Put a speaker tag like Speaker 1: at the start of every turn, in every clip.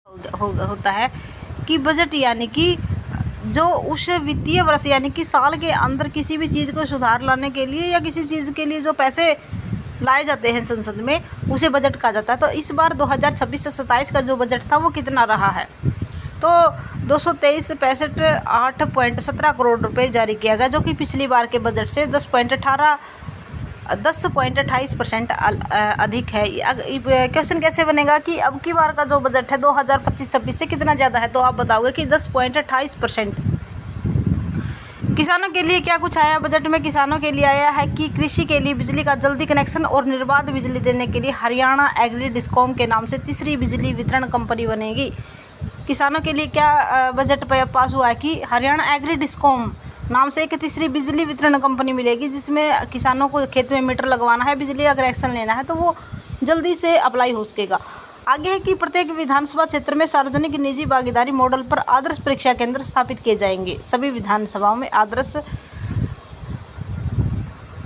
Speaker 1: होता है कि बजट यानी कि जो उस वित्तीय वर्ष यानी कि साल के अंदर किसी भी चीज़ को सुधार लाने के लिए या किसी चीज़ के लिए जो पैसे लाए जाते हैं संसद में, उसे बजट कहा जाता है। तो इस बार 2026 से 27 का जो बजट था वो कितना रहा है, तो 223,65,8.17 करोड़ रुपए जारी किया गया, जो कि पिछली बार के बजट से 10.28% अधिक है। क्वेश्चन कैसे बनेगा कि अब की बार का जो बजट है 2025-26 से कितना ज़्यादा है, तो आप बताओगे कि 10.28%। किसानों के लिए क्या कुछ आया बजट में? किसानों के लिए आया है कि कृषि के लिए बिजली का जल्दी कनेक्शन और निर्बाध बिजली देने के लिए हरियाणा एग्री डिस्कॉम के नाम से तीसरी बिजली वितरण कंपनी बनेगी। किसानों के लिए क्या बजट पास हुआ है कि हरियाणा एग्री डिस्कॉम नाम से एक तीसरी बिजली वितरण कंपनी मिलेगी, जिसमें किसानों को खेत में मीटर लगवाना है, बिजली का कनेक्शन लेना है, तो वो जल्दी से अप्लाई हो सकेगा। आगे है कि प्रत्येक विधानसभा क्षेत्र में सार्वजनिक निजी भागीदारी मॉडल पर आदर्श परीक्षा केंद्र स्थापित किए जाएंगे, सभी विधानसभाओं में आदर्श।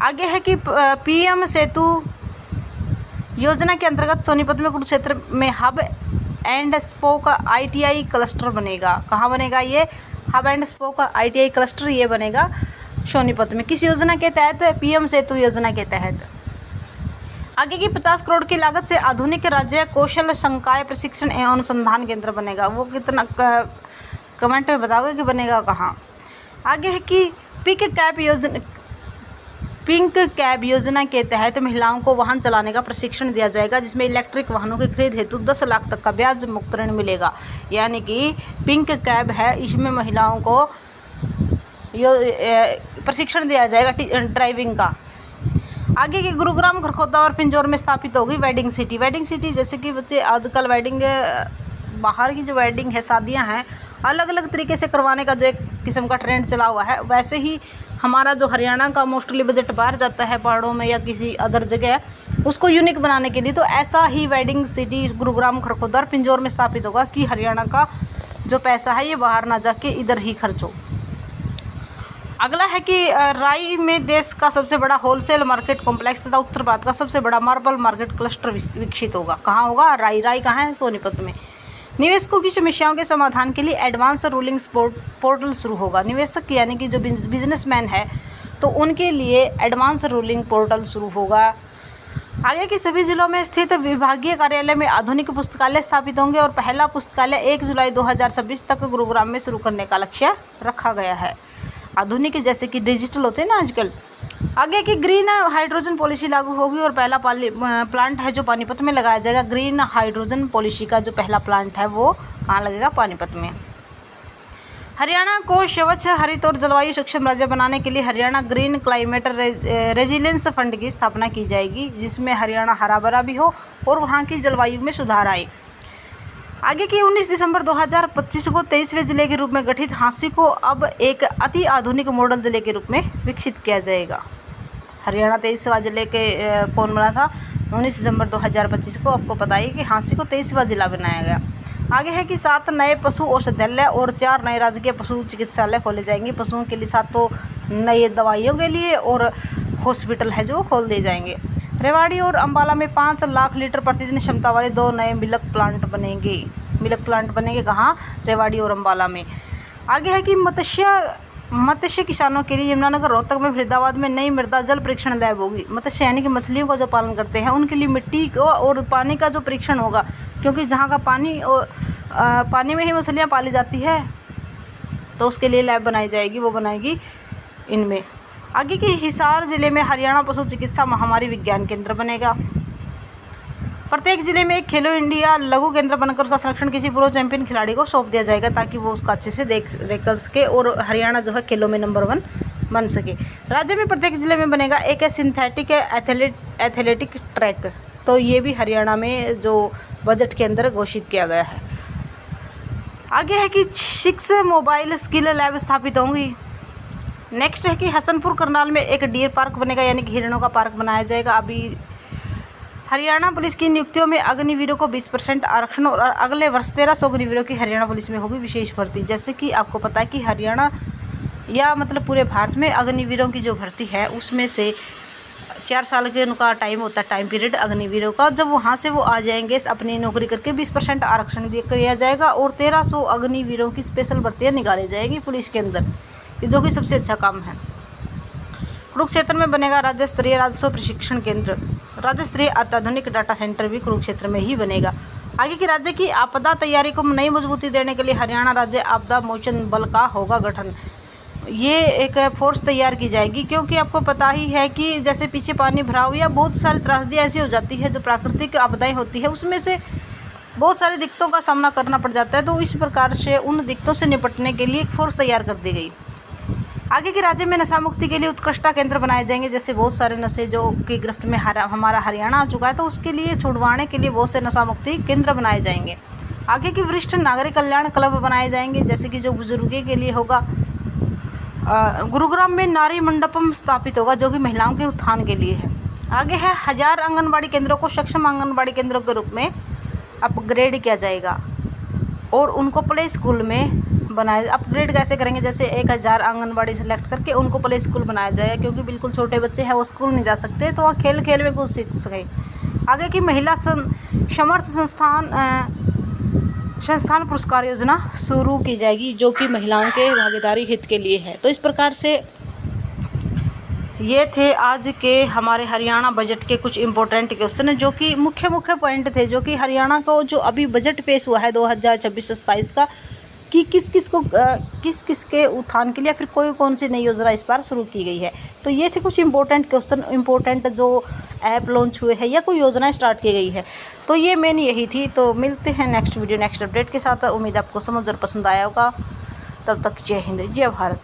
Speaker 1: आगे है कि पीएम सेतु योजना के अंतर्गत सोनीपत में कुरुक्षेत्र में hub and spoke ITI cluster बनेगा। कहाँ बनेगा ये hub and spoke ITI cluster? ये बनेगा सोनीपत में। किस योजना के तहत? पीएम सेतु योजना के तहत। आगे की 50 करोड़ की लागत से आधुनिक राज्य कौशल संकाय प्रशिक्षण एवं अनुसंधान केंद्र बनेगा। वो कितना कमेंट में बताओगे कि बनेगा कहाँ। आगे है कि पिंक कैब योजना के तहत महिलाओं को वाहन चलाने का प्रशिक्षण दिया जाएगा, जिसमें इलेक्ट्रिक वाहनों की खरीद हेतु 10 लाख तक का ब्याज मुक्त ऋण मिलेगा। यानी कि पिंक कैब है, इसमें महिलाओं को प्रशिक्षण दिया जाएगा ड्राइविंग का। आगे की गुरुग्राम, खरखोदा और पिंजौर में स्थापित होगी वेडिंग सिटी। वेडिंग सिटी जैसे कि बच्चे आजकल वेडिंग, बाहर की जो वेडिंग है, शादियां हैं, अलग अलग तरीके से करवाने का जो एक किस्म का ट्रेंड चला हुआ है, वैसे ही हमारा जो हरियाणा का मोस्टली बजट बाहर जाता है पहाड़ों में या किसी अदर जगह, उसको यूनिक बनाने के लिए, तो ऐसा ही वेडिंग सिटी गुरुग्राम, खरखोदा और पिंजौर में स्थापित होगा कि हरियाणा का जो पैसा है ये बाहर ना जाके इधर ही खर्च हो। अगला है कि राई में देश का सबसे बड़ा होलसेल मार्केट कॉम्प्लेक्स तथा उत्तर भारत का सबसे बड़ा मार्बल मार्केट क्लस्टर विकसित होगा। कहाँ होगा? राई कहाँ है? सोनीपत में। निवेशकों की समस्याओं के समाधान के लिए एडवांस रूलिंग पोर्टल शुरू होगा। निवेशक यानी कि जो बिजनेसमैन है, तो उनके लिए एडवांस रूलिंग पोर्टल शुरू होगा। आगे के सभी जिलों में स्थित विभागीय कार्यालय में आधुनिक पुस्तकालय स्थापित होंगे और पहला पुस्तकालय 1 जुलाई 2026 तक गुरुग्राम में शुरू करने का लक्ष्य रखा गया है। आधुनिक जैसे कि डिजिटल होते हैं ना आजकल। आगे की ग्रीन हाइड्रोजन पॉलिसी लागू होगी और पहला प्लांट है जो पानीपत में लगाया जाएगा। ग्रीन हाइड्रोजन पॉलिसी का जो पहला प्लांट है वो कहाँ लगेगा? पानीपत में। हरियाणा को स्वच्छ, हरित और जलवायु सक्षम राज्य बनाने के लिए Haryana green climate resilience fund की स्थापना की जाएगी, जिसमें हरियाणा हरा भरा भी हो और वहाँ की जलवायु में सुधार आए। आगे की 19 दिसंबर 2025 को 23वें जिले के रूप में गठित हांसी को अब एक अति आधुनिक मॉडल जिले के रूप में विकसित किया जाएगा। हरियाणा 23वां जिले के कौन बना था? 19 दिसंबर 2025 को। आपको पता है कि हांसी को 23वां जिला बनाया गया। आगे है कि 7 नए पशु औषधालय और 4 नए राजकीय पशु चिकित्सालय खोले जाएंगे। पशुओं के लिए 7 नए दवाइयों के लिए और हॉस्पिटल है जो खोल दिए जाएंगे। रेवाड़ी और अंबाला में 5 लाख लीटर प्रतिदिन क्षमता वाले 2 नए मिल्क प्लांट बनेंगे। कहाँ? रेवाड़ी और अंबाला में। आगे है कि मत्स्य किसानों के लिए यमुनानगर, रोहतक में, फरीदाबाद में नई मृदा जल परीक्षण लैब होगी। मत्स्य यानी कि मछलियों का जो पालन करते हैं उनके लिए मिट्टी को और पानी का जो परीक्षण होगा, क्योंकि जहाँ का पानी में ही मछलियाँ पाली जाती है, तो उसके लिए लैब बनाई जाएगी, वो बनाएगी इनमें। आगे की हिसार जिले में हरियाणा पशु चिकित्सा महामारी विज्ञान केंद्र बनेगा। प्रत्येक जिले में एक खेलो इंडिया लघु केंद्र बनकर उसका संरक्षण किसी प्रो चैंपियन खिलाड़ी को सौंप दिया जाएगा, ताकि वो उसका अच्छे से देख रेख कर सके और हरियाणा जो है खेलों में नंबर 1 बन सके। राज्य में प्रत्येक जिले में बनेगा एक सिंथेटिक एथलेटिक ट्रैक। तो ये भी हरियाणा में जो बजट के अंदर घोषित किया गया है। आगे है कि 6 मोबाइल स्किल लैब स्थापित होंगी। नेक्स्ट है कि हसनपुर करनाल में एक डियर पार्क बनेगा, यानी कि हिरणों का पार्क बनाया जाएगा। अभी हरियाणा पुलिस की नियुक्तियों में अग्निवीरों को 20% आरक्षण और अगले वर्ष 1300 अग्निवीरों की हरियाणा पुलिस में होगी विशेष भर्ती। जैसे कि आपको पता है कि हरियाणा या मतलब पूरे भारत में अग्निवीरों की जो भर्ती है उसमें से 4 साल के उनका टाइम होता है, टाइम पीरियड अग्निवीरों का। जब वहाँ से वो आ जाएंगे अपनी नौकरी करके 20% आरक्षण किया जाएगा और 1300 अग्निवीरों की स्पेशल भर्तियाँ निकाली जाएगी पुलिस के अंदर, जो कि सबसे अच्छा काम है। कुरुक्षेत्र में बनेगा राज्य स्तरीय राजस्व प्रशिक्षण केंद्र। राज्य स्तरीय अत्याधुनिक डाटा सेंटर भी कुरुक्षेत्र में ही बनेगा। आगे की राज्य की आपदा तैयारी को नई मजबूती देने के लिए हरियाणा राज्य आपदा मोचन बल का होगा गठन। ये एक फोर्स तैयार की जाएगी, क्योंकि आपको पता ही है कि जैसे पीछे पानी भराव या बहुत सारी त्रासदियाँ ऐसी हो जाती है, जो प्राकृतिक आपदाएं होती है उसमें से बहुत सारी दिक्कतों का सामना करना पड़ जाता है। तो इस प्रकार से उन दिक्कतों से निपटने के लिए एक फोर्स तैयार कर दी गई। आगे के राज्य में नशा मुक्ति के लिए उत्कृष्टता केंद्र बनाए जाएंगे। जैसे बहुत सारे नशे जो की गिरफ्त में हमारा हरियाणा आ चुका है, तो उसके लिए छुड़वाने के लिए बहुत से नशा मुक्ति केंद्र बनाए जाएंगे। आगे की वरिष्ठ नागरिक कल्याण क्लब बनाए जाएंगे, जैसे कि जो बुजुर्गों के लिए होगा। गुरुग्राम में नारी मंडपम स्थापित होगा, जो कि महिलाओं के उत्थान के लिए है। आगे है 1000 आंगनबाड़ी केंद्रों को सक्षम आंगनबाड़ी केंद्रों के रूप में अपग्रेड किया जाएगा और उनको प्ले स्कूल में बनाया। अपग्रेड कैसे करेंगे, जैसे 1000 आंगनबाड़ी सेलेक्ट करके उनको प्ले स्कूल बनाया जाएगा, क्योंकि बिल्कुल छोटे बच्चे हैं वो स्कूल नहीं जा सकते, तो वहाँ खेल खेल में कुछ सीख सकें। आगे की महिला समर्थ संस्थान पुरस्कार योजना शुरू की जाएगी, जो कि महिलाओं के भागीदारी हित के लिए है। तो इस प्रकार से ये थे आज के हमारे हरियाणा बजट के कुछ इम्पोर्टेंट क्वेश्चन, जो कि मुख्य पॉइंट थे, जो कि हरियाणा को जो अभी बजट पेश हुआ है 2026-27 का, कि किस किस के उत्थान के लिए फिर कौन सी नई योजना इस बार शुरू की गई है। तो ये थे कुछ इम्पोर्टेंट क्वेश्चन, इम्पोर्टेंट जो ऐप लॉन्च हुए हैं या कोई योजना स्टार्ट की गई है। तो ये मेन यही थी। तो मिलते हैं नेक्स्ट वीडियो नेक्स्ट अपडेट के साथ। उम्मीद आपको समझ और पसंद आया होगा। तब तक जय हिंद, जय भारत।